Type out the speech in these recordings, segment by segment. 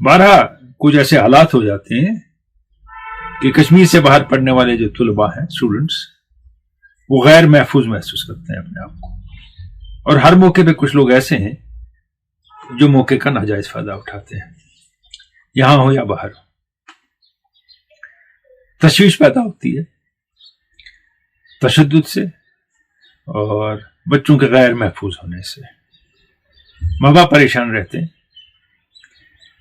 बारहा कुछ ऐसे हालात हो जाते हैं कि कश्मीर से बाहर पढ़ने वाले जो तुलबा हैं, स्टूडेंट्स, वो गैर महफूज महसूस करते हैं अपने आप को। और हर मौके पे कुछ लोग ऐसे हैं जो मौके का नाजायज फायदा उठाते हैं, यहां हो या बाहर हो। तशवीश पैदा होती है तशद्दुद से और बच्चों के गैर महफूज होने से। माँ बाप परेशान रहते हैं,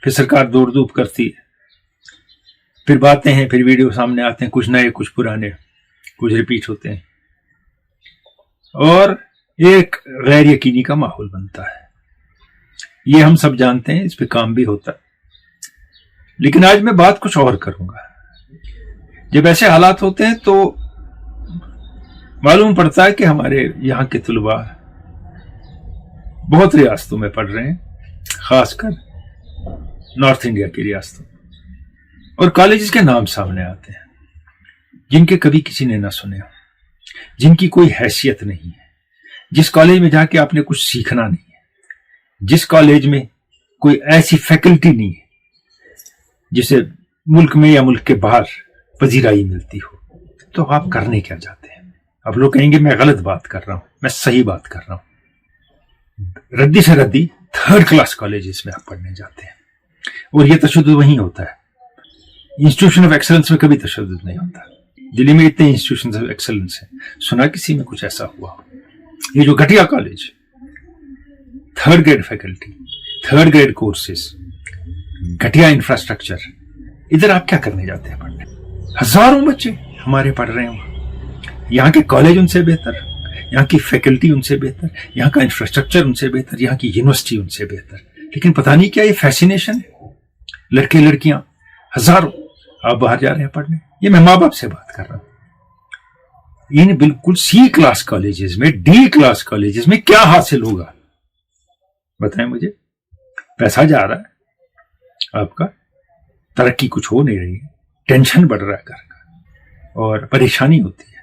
फिर सरकार दौड़ धूप करती है, फिर बातें हैं, फिर वीडियो सामने आते हैं, कुछ नए कुछ पुराने, कुछ रिपीट होते हैं और एक गैर यकीनी का माहौल बनता है। ये हम सब जानते हैं, इस पे काम भी होता है। लेकिन आज मैं बात कुछ और करूंगा। जब ऐसे हालात होते हैं तो मालूम पड़ता है कि हमारे यहाँ के तुलबा बहुत रियासतों में पढ़ रहे हैं, खासकर नॉर्थ इंडिया की रियासतों, और कॉलेजेस के नाम सामने आते हैं जिनके कभी किसी ने ना सुने, जिनकी कोई हैसियत नहीं है, जिस कॉलेज में जाके आपने कुछ सीखना नहीं है, जिस कॉलेज में कोई ऐसी फैकल्टी नहीं है जिसे मुल्क में या मुल्क के बाहर पजीराई मिलती हो, तो आप करने क्या जाते हैं? अब लोग कहेंगे मैं गलत बात कर रहा हूं, मैं सही बात कर रहा हूं। रद्दी से रद्दी थर्ड क्लास कॉलेजेस में आप पढ़ने जाते हैं, और ये तशद्दुद वहीं होता है। इंस्टीट्यूशन ऑफ एक्सेलेंस में कभी तशद्दुद नहीं होता। दिल्ली में इतने इंस्टीट्यूशन ऑफ एक्सेलेंस हैं, सुना किसी में कुछ ऐसा हुआ हो? ये जो घटिया college, third grade faculty, third grade courses, घटिया इंफ्रास्ट्रक्चर, इधर आप क्या करने जाते हैं पढ़ने? हजारों बच्चे हमारे पढ़ रहे हैं, यहाँ के कॉलेज उनसे बेहतर, यहाँ की फैकल्टी उनसे बेहतर, यहाँ का इंफ्रास्ट्रक्चर उनसे बेहतर, यहाँ की यूनिवर्सिटी उनसे बेहतर, लेकिन पता नहीं क्या ये फैसिनेशन है। लड़के लड़कियां हजारों आप बाहर जा रहे हैं पढ़ने। ये मैं माँ बाप से बात कर रहा हूं। इन बिल्कुल सी क्लास कॉलेजेस में, डी क्लास कॉलेजेस में क्या हासिल होगा बताएं मुझे? पैसा जा रहा है आपका, तरक्की कुछ हो नहीं रही है, टेंशन बढ़ रहा है घर का और परेशानी होती है।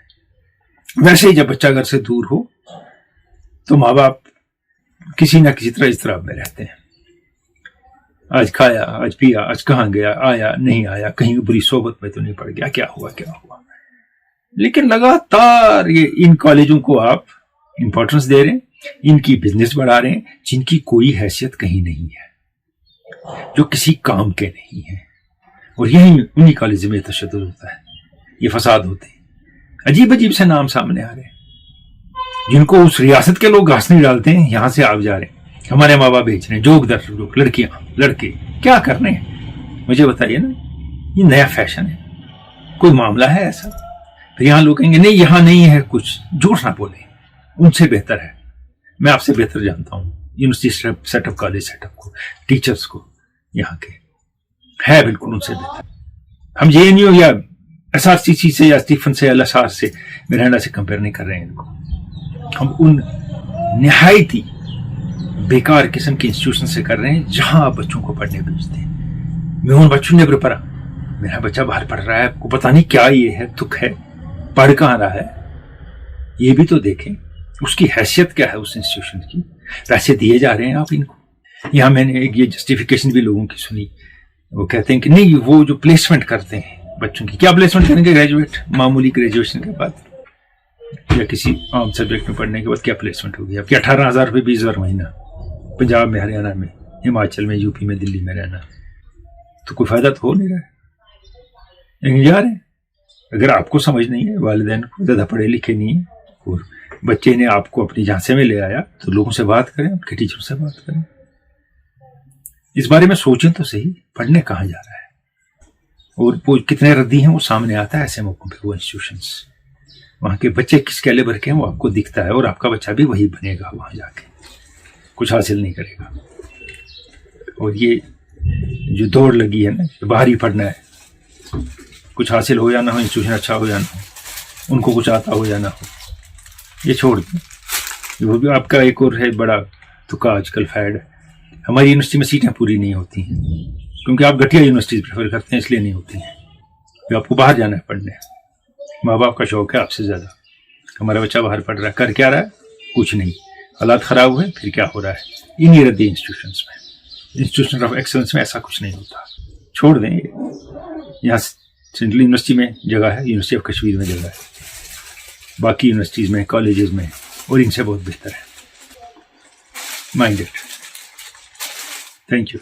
वैसे ही जब बच्चा घर से दूर हो तो माँ बाप किसी ना किसी तरह इज़्तिराब में रहते हैं। आज खाया, आज पिया, आज कहाँ गया, आया नहीं आया, कहीं बुरी सोबत में तो नहीं पड़ गया, क्या हुआ क्या हुआ। लेकिन लगातार ये इन कॉलेजों को आप इंपॉर्टेंस दे रहे हैं, इनकी बिजनेस बढ़ा रहे हैं, जिनकी कोई हैसियत कहीं नहीं है, जो किसी काम के नहीं है। और यही उन्हीं कॉलेज में तशद्दुद होता है, ये फसाद होते हैं। अजीब अजीब से नाम सामने आ रहे हैं, जिनको उस रियासत के लोग घास नहीं डालते हैं, यहां से आप जा रहे हैं, हमारे माँ बाप बेच रहे हैं, जोक दर लोग, लड़कियां लड़के क्या कर रहे हैं मुझे बताइए ना। ये नया फैशन है, कोई मामला है ऐसा? फिर यहां लोग कहेंगे नहीं यहां नहीं है कुछ, झूठ ना बोले, उनसे बेहतर है। मैं आपसे बेहतर जानता हूं यूनिवर्सिटी सेटअप, कॉलेज सेटअप को, टीचर्स को, यहाँ के है बिल्कुल उनसे बेहतर। हम JNU या SRCC से या स्टीफन से या LSR से, मिरांडा से कंपेयर नहीं कर रहे हैं इनको। हम उन निहायती बेकार किस्म के इंस्टीट्यूशन से कर रहे हैं जहां आप बच्चों को पढ़ने भेजते हैं। मैं उन बच्चों ने पढ़ा, मेरा बच्चा बाहर पढ़ रहा है, आपको पता नहीं क्या ये है, दुख है, पढ़ कहां रहा है, ये भी तो देखें, उसकी हैसियत क्या है उस इंस्टीट्यूशन की। पैसे दिए जा रहे हैं आप इनको। यहां मैंने एक ये जस्टिफिकेशन भी लोगों की सुनी, वो कहते हैं कि नहीं वो जो प्लेसमेंट करते हैं बच्चों की, क्या प्लेसमेंट करेंगे ग्रेजुएट, मामूली ग्रेजुएशन के बाद या किसी आम सब्जेक्ट में पढ़ने के बाद क्या प्लेसमेंट होगी आपकी? 18,000 रुपये 20,000 महीना, पंजाब में, हरियाणा में, हिमाचल में, यूपी में, दिल्ली में रहना, तो कोई फायदा तो हो नहीं रहा है, लेकिन जा रहे हैं। अगर आपको समझ नहीं है, वालिदैन को ज़्यादा पढ़े लिखे नहीं है और बच्चे ने आपको अपनी झांसे में ले आया, तो लोगों से बात करें, आपके टीचर से बात करें, इस बारे में सोचें तो सही, पढ़ने कहाँ जा रहा है और वो कितने रद्दी हैं वो सामने आता है ऐसे मौकों पे। वो इंस्टीट्यूशंस, वहाँ के बच्चे किस कैलिबर के हैं वो आपको दिखता है, और आपका बच्चा भी वही बनेगा वहाँ जाके, कुछ हासिल नहीं करेगा। और ये जो दौड़ लगी है ना, बाहर ही पढ़ना है, कुछ हासिल हो या ना हो, इंस्टीट्यूशन अच्छा हो या ना हो, उनको कुछ आता हो या ना हो, ये छोड़ दें। वो भी आपका एक और है बड़ा तुका आजकल फैड है, हमारी यूनिवर्सिटी में सीटें पूरी नहीं होती हैं क्योंकि आप घटिया यूनिवर्सिटी प्रेफर करते हैं, इसलिए नहीं होती हैं, तो आपको बाहर जाना है पढ़ने। माँ बाप का शौक है आपसे ज़्यादा, हमारा बच्चा बाहर पढ़ रहा है, कर क्या रहा है, कुछ नहीं, हालात ख़राब हुए, फिर क्या हो रहा है इन्हीं रद्दी इंस्टीट्यूशंस में। इंस्टीट्यूशन ऑफ एक्सेलेंस में ऐसा कुछ नहीं होता. छोड़ दें, यहाँ सेंट्रल यूनिवर्सिटी में जगह है, यूनिवर्सिटी ऑफ कश्मीर में जगह है, बाकी यूनिवर्सिटीज़ में, कॉलेजेस में, और इनसे बहुत बेहतर है. Mind it. Thank you.